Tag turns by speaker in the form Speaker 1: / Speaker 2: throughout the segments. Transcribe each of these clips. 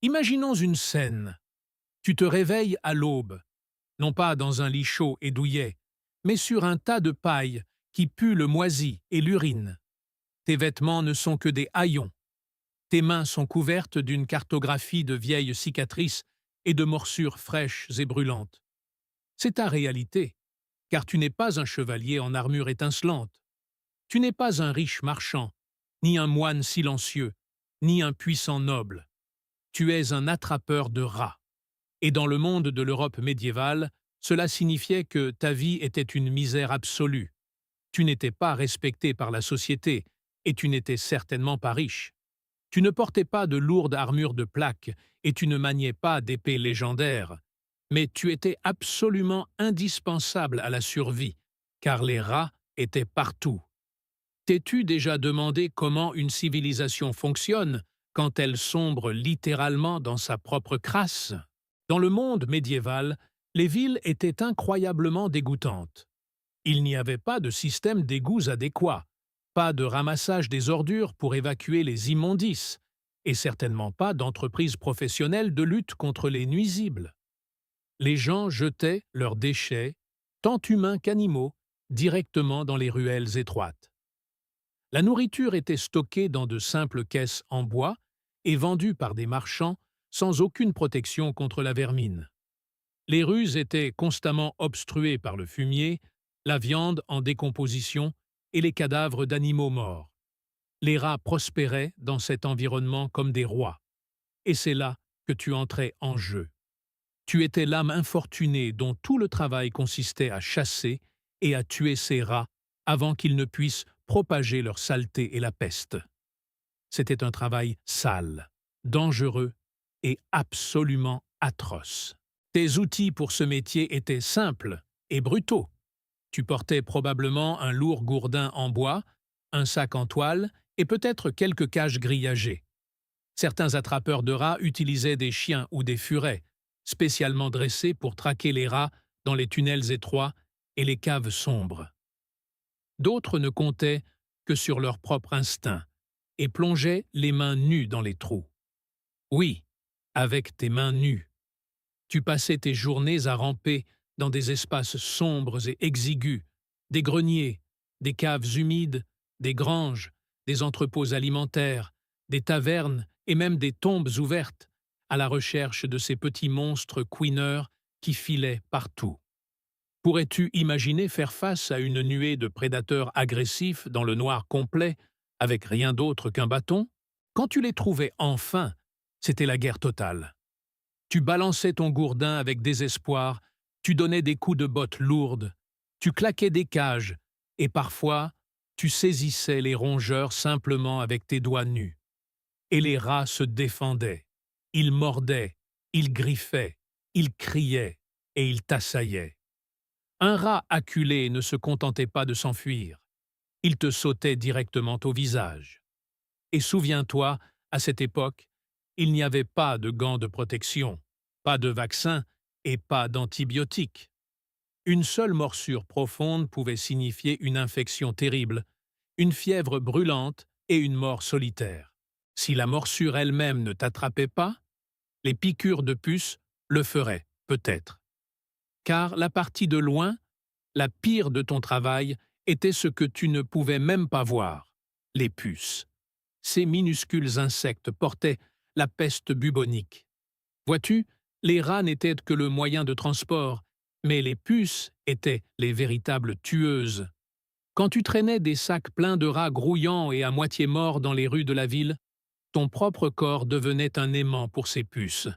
Speaker 1: Imaginons une scène. Tu te réveilles à l'aube, non pas dans un lit chaud et douillet, mais sur un tas de paille qui pue le moisi et l'urine. Tes vêtements ne sont que des haillons. Tes mains sont couvertes d'une cartographie de vieilles cicatrices et de morsures fraîches et brûlantes. C'est ta réalité, car tu n'es pas un chevalier en armure étincelante. Tu n'es pas un riche marchand, ni un moine silencieux, ni un puissant noble. Tu es un attrapeur de rats. Et dans le monde de l'Europe médiévale, cela signifiait que ta vie était une misère absolue. Tu n'étais pas respecté par la société, et tu n'étais certainement pas riche. Tu ne portais pas de lourde armure de plaques, et tu ne maniais pas d'épée légendaire. Mais tu étais absolument indispensable à la survie, car les rats étaient partout. T'es-tu déjà demandé comment une civilisation fonctionne quand elle sombre littéralement dans sa propre crasse? Dans le monde médiéval, les villes étaient incroyablement dégoûtantes. Il n'y avait pas de système d'égouts adéquat, pas de ramassage des ordures pour évacuer les immondices, et certainement pas d'entreprise professionnelle de lutte contre les nuisibles. Les gens jetaient leurs déchets, tant humains qu'animaux, directement dans les ruelles étroites. La nourriture était stockée dans de simples caisses en bois et vendue par des marchands sans aucune protection contre la vermine. Les rues étaient constamment obstruées par le fumier, la viande en décomposition et les cadavres d'animaux morts. Les rats prospéraient dans cet environnement comme des rois. Et c'est là que tu entrais en jeu. Tu étais l'âme infortunée dont tout le travail consistait à chasser et à tuer ces rats avant qu'ils ne puissent propager leur saleté et la peste. C'était un travail sale, dangereux et absolument atroce. Tes outils pour ce métier étaient simples et brutaux. Tu portais probablement un lourd gourdin en bois, un sac en toile et peut-être quelques cages grillagées. Certains attrapeurs de rats utilisaient des chiens ou des furets, spécialement dressés pour traquer les rats dans les tunnels étroits et les caves sombres. D'autres ne comptaient que sur leur propre instinct et plongeaient les mains nues dans les trous. Oui, avec tes mains nues. Tu passais tes journées à ramper dans des espaces sombres et exigus, des greniers, des caves humides, des granges, des entrepôts alimentaires, des tavernes et même des tombes ouvertes, à la recherche de ces petits monstres couineurs qui filaient partout. Pourrais-tu imaginer faire face à une nuée de prédateurs agressifs dans le noir complet, avec rien d'autre qu'un bâton? Quand tu les trouvais enfin, c'était la guerre totale. Tu balançais ton gourdin avec désespoir, tu donnais des coups de botte lourdes, tu claquais des cages, et parfois, tu saisissais les rongeurs simplement avec tes doigts nus. Et les rats se défendaient. Ils mordaient, ils griffaient, ils criaient et ils t'assaillaient. Un rat acculé ne se contentait pas de s'enfuir. Il te sautait directement au visage. Et souviens-toi, à cette époque, il n'y avait pas de gants de protection, pas de vaccin et pas d'antibiotiques. Une seule morsure profonde pouvait signifier une infection terrible, une fièvre brûlante et une mort solitaire. Si la morsure elle-même ne t'attrapait pas, les piqûres de puces le feraient, peut-être. Car la partie de loin, la pire de ton travail, était ce que tu ne pouvais même pas voir, les puces. Ces minuscules insectes portaient la peste bubonique. Vois-tu, les rats n'étaient que le moyen de transport, mais les puces étaient les véritables tueuses. Quand tu traînais des sacs pleins de rats grouillants et à moitié morts dans les rues de la ville, ton propre corps devenait un aimant pour ces puces.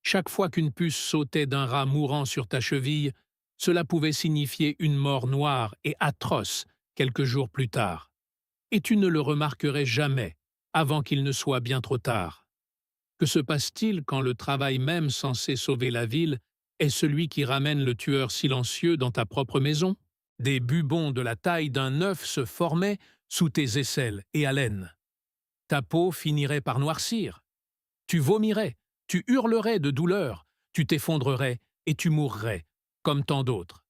Speaker 1: Chaque fois qu'une puce sautait d'un rat mourant sur ta cheville, cela pouvait signifier une mort noire et atroce quelques jours plus tard. Et tu ne le remarquerais jamais, avant qu'il ne soit bien trop tard. Que se passe-t-il quand le travail même censé sauver la ville est celui qui ramène le tueur silencieux dans ta propre maison? Des bubons de la taille d'un œuf se formaient sous tes aisselles et haleines. Ta peau finirait par noircir. Tu vomirais, tu hurlerais de douleur, tu t'effondrerais et tu mourrais, comme tant d'autres.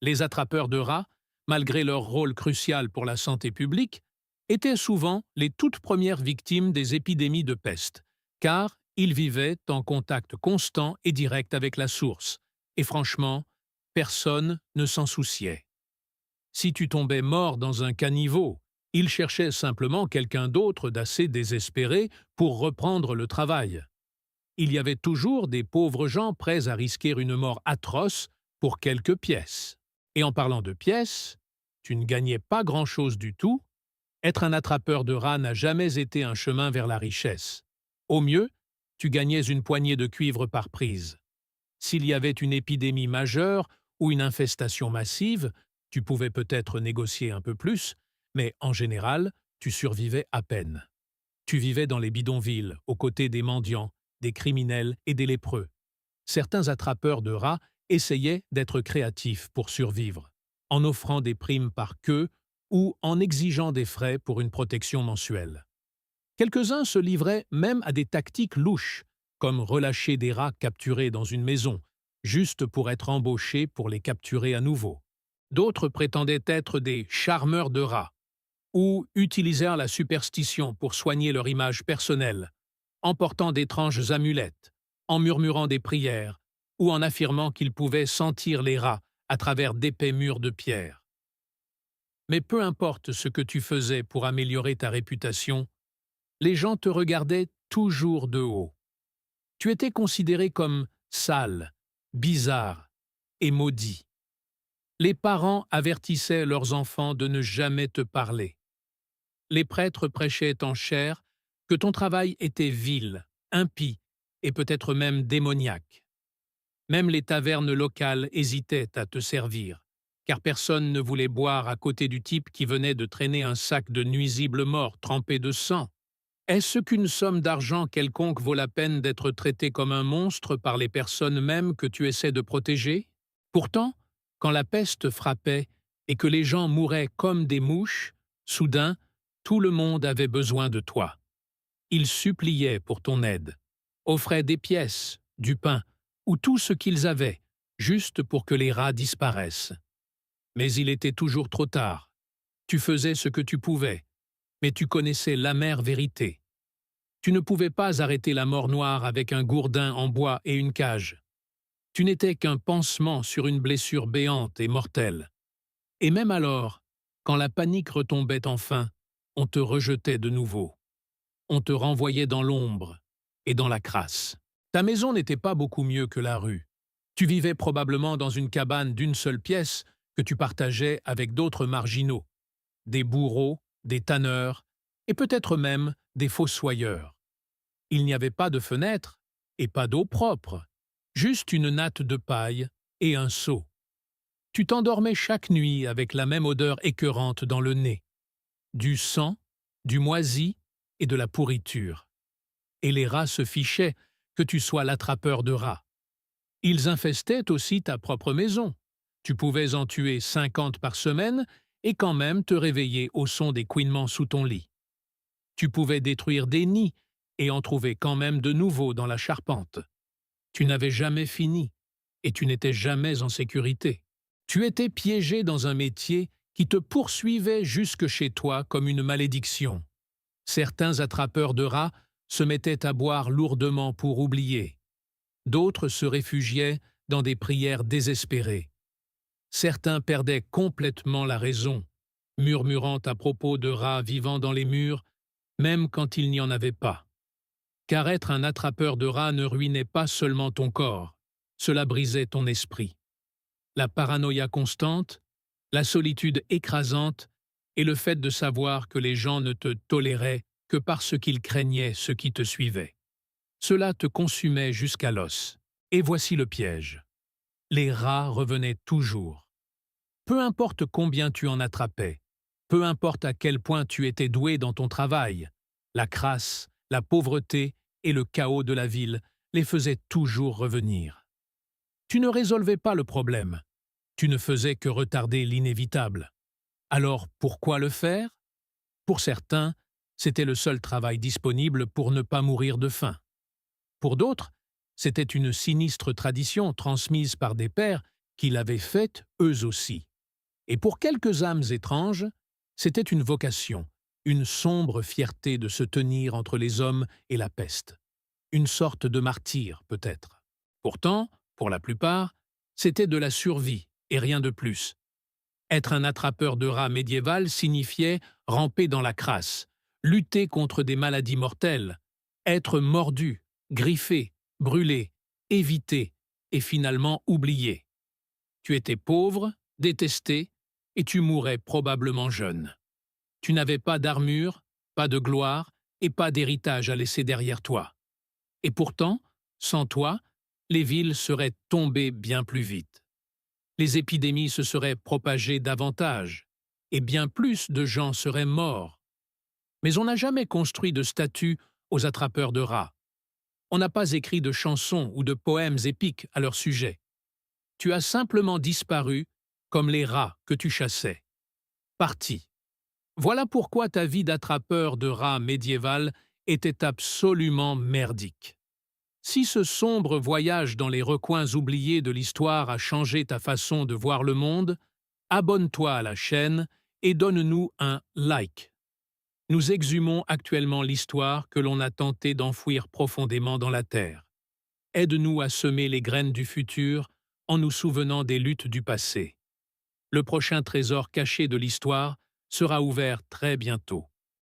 Speaker 1: Les attrapeurs de rats, malgré leur rôle crucial pour la santé publique, étaient souvent les toutes premières victimes des épidémies de peste, car Ils vivaient en contact constant et direct avec la source, et franchement, personne ne s'en souciait. Si tu tombais mort dans un caniveau, ils cherchaient simplement quelqu'un d'autre d'assez désespéré pour reprendre le travail. Il y avait toujours des pauvres gens prêts à risquer une mort atroce pour quelques pièces. Et en parlant de pièces, tu ne gagnais pas grand-chose du tout. Être un attrapeur de rats n'a jamais été un chemin vers la richesse. Au mieux, tu gagnais une poignée de cuivre par prise. S'il y avait une épidémie majeure ou une infestation massive, tu pouvais peut-être négocier un peu plus, mais en général, tu survivais à peine. Tu vivais dans les bidonvilles, aux côtés des mendiants, des criminels et des lépreux. Certains attrapeurs de rats essayaient d'être créatifs pour survivre, en offrant des primes par queue ou en exigeant des frais pour une protection mensuelle. Quelques-uns se livraient même à des tactiques louches, comme relâcher des rats capturés dans une maison, juste pour être embauchés pour les capturer à nouveau. D'autres prétendaient être des charmeurs de rats, ou utilisèrent la superstition pour soigner leur image personnelle, en portant d'étranges amulettes, en murmurant des prières, ou en affirmant qu'ils pouvaient sentir les rats à travers d'épais murs de pierre. Mais peu importe ce que tu faisais pour améliorer ta réputation, les gens te regardaient toujours de haut. Tu étais considéré comme sale, bizarre et maudit. Les parents avertissaient leurs enfants de ne jamais te parler. Les prêtres prêchaient en chair que ton travail était vil, impie et peut-être même démoniaque. Même les tavernes locales hésitaient à te servir, car personne ne voulait boire à côté du type qui venait de traîner un sac de nuisibles morts trempé de sang. Est-ce qu'une somme d'argent quelconque vaut la peine d'être traité comme un monstre par les personnes mêmes que tu essaies de protéger? Pourtant, quand la peste frappait et que les gens mouraient comme des mouches, soudain, tout le monde avait besoin de toi. Ils suppliaient pour ton aide, offraient des pièces, du pain ou tout ce qu'ils avaient, juste pour que les rats disparaissent. Mais il était toujours trop tard. Tu faisais ce que tu pouvais, mais tu connaissais l'amère vérité. Tu ne pouvais pas arrêter la mort noire avec un gourdin en bois et une cage. Tu n'étais qu'un pansement sur une blessure béante et mortelle. Et même alors, quand la panique retombait enfin, on te rejetait de nouveau. On te renvoyait dans l'ombre et dans la crasse. Ta maison n'était pas beaucoup mieux que la rue. Tu vivais probablement dans une cabane d'une seule pièce que tu partageais avec d'autres marginaux, des bourreaux, des tanneurs et peut-être même des fossoyeurs. Il n'y avait pas de fenêtre et pas d'eau propre, juste une natte de paille et un seau. Tu t'endormais chaque nuit avec la même odeur écœurante dans le nez, du sang, du moisi et de la pourriture. Et les rats se fichaient que tu sois l'attrapeur de rats. Ils infestaient aussi ta propre maison. Tu pouvais en tuer 50 par semaine et quand même te réveiller au son des couinements sous ton lit. Tu pouvais détruire des nids et en trouver quand même de nouveaux dans la charpente. Tu n'avais jamais fini et tu n'étais jamais en sécurité. Tu étais piégé dans un métier qui te poursuivait jusque chez toi comme une malédiction. Certains attrapeurs de rats se mettaient à boire lourdement pour oublier. D'autres se réfugiaient dans des prières désespérées. Certains perdaient complètement la raison, murmurant à propos de rats vivant dans les murs, même quand il n'y en avait pas. Car être un attrapeur de rats ne ruinait pas seulement ton corps, cela brisait ton esprit. La paranoïa constante, la solitude écrasante et le fait de savoir que les gens ne te toléraient que parce qu'ils craignaient ceux qui te suivaient. Cela te consumait jusqu'à l'os. Et voici le piège. Les rats revenaient toujours. Peu importe combien tu en attrapais, peu importe à quel point tu étais doué dans ton travail, la crasse, la pauvreté et le chaos de la ville les faisaient toujours revenir. Tu ne résolvais pas le problème, tu ne faisais que retarder l'inévitable. Alors pourquoi le faire? Pour certains, c'était le seul travail disponible pour ne pas mourir de faim. Pour d'autres, c'était une sinistre tradition transmise par des pères qui l'avaient faite eux aussi. Et pour quelques âmes étranges, c'était une vocation, une sombre fierté de se tenir entre les hommes et la peste. une sorte de martyr peut-être. Pourtant, pour la plupart, c'était de la survie et rien de plus. Être un attrapeur de rats médiéval signifiait ramper dans la crasse, lutter contre des maladies mortelles, être mordu, griffé, brûlé, évité et finalement oublié. Tu étais pauvre, détesté, et tu mourrais probablement jeune. Tu n'avais pas d'armure, pas de gloire et pas d'héritage à laisser derrière toi. Et pourtant, sans toi, les villes seraient tombées bien plus vite. Les épidémies se seraient propagées davantage, et bien plus de gens seraient morts. Mais on n'a jamais construit de statue aux attrapeurs de rats. On n'a pas écrit de chansons ou de poèmes épiques à leur sujet. Tu as simplement disparu comme les rats que tu chassais. Parti. Voilà pourquoi ta vie d'attrapeur de rats médiéval était absolument merdique. Si ce sombre voyage dans les recoins oubliés de l'histoire a changé ta façon de voir le monde, abonne-toi à la chaîne et donne-nous un like. Nous exhumons actuellement l'histoire que l'on a tenté d'enfouir profondément dans la terre. Aide-nous à semer les graines du futur en nous souvenant des luttes du passé. Le prochain trésor caché de l'histoire sera ouvert très bientôt.